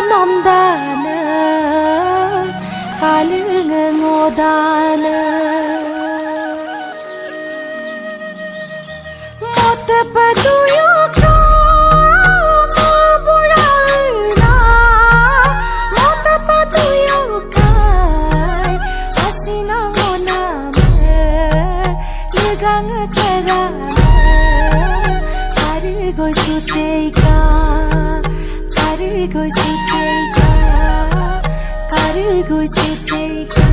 nomdana kalung ngodana mot paduyo ka mabulana mot paduyo ka asina ngona legang tera go suteka go suteka go suteka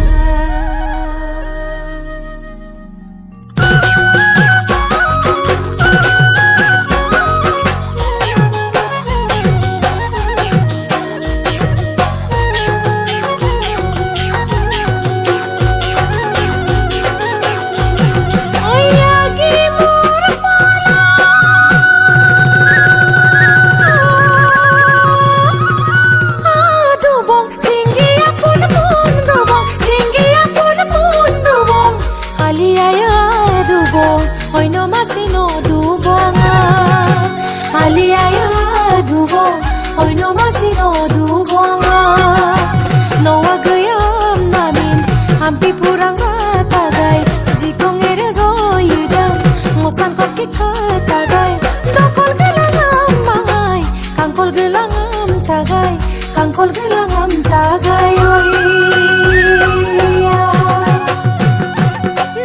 kangkol gelangam tagay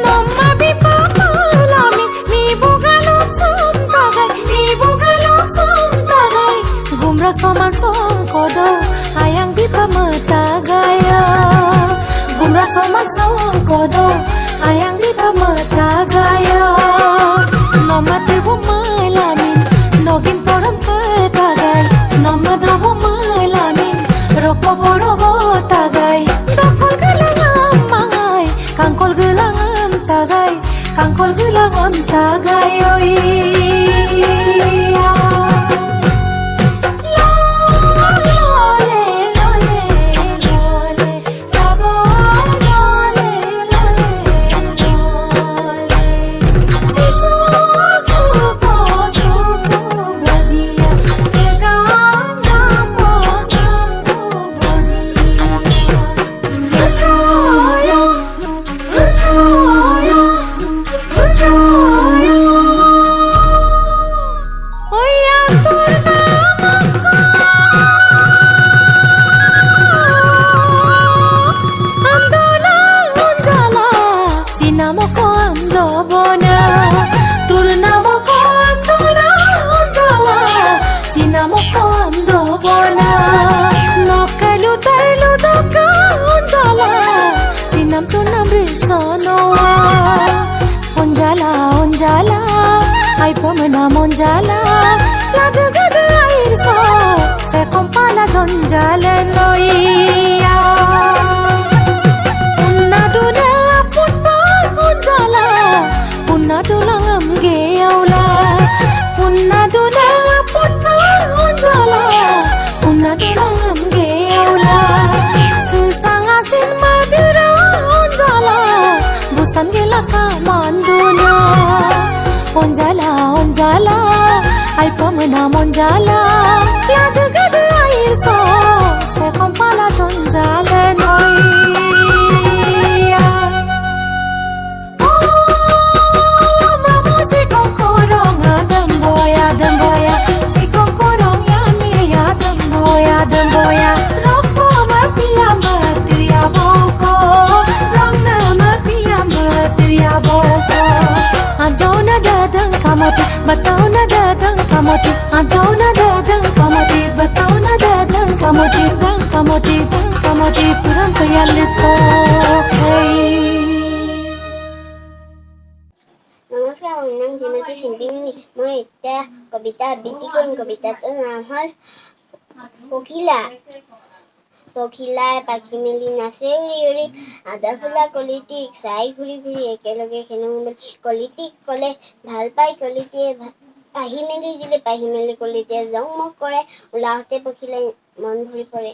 nomma bipapalami ni bugalok som tagay gumrak soman som kodo ayang bipamatagay gumrak soman som kodo ayang bipamatagay nomma tibu malamin nogin poram katagay nomma dawo malamin roko borogo tagay dakol gelangam mangai kangkol gelangam tagay oi Pemena monjala lagu gada air so se kompala jonjala noia punna duna punna monjala punna dulangam geaula punna duna punna monjala punna dulangam geaula susanga sin madura monjala busan gela ka manduna onjala ay pamana monjala lagu gada air so se kompala jonjala noia oh mama si kokorong demboya si kokorong ya demboya roko mapia matria boko rong na mapia matria boko ajona dadang kamoti batao na dadang kamoti ajona dadang kamoti batao na dadang kamoti dang kamoti turan payaliko নমস্কাৰ মোৰ নাম শ্ৰীমতী চিম্পিমণি মই এতিয়া কবিতা আবৃত্তি কৰিম কবিতাটোৰ নাম হ'ল পখিলাই পাখি মেলি নাচে উৰি উৰি আদা ফুলা কলিটিক চাই ঘূৰি ঘূৰি একেলগে খেলো কলিটিক ক'লে ভাল পাই কলিটিয়ে পাহি মেলি দিলে পাহি মেলি কলিটিয়ে জংমক কৰে ওলাওঁতে পখিলাই মন ভৰি পৰে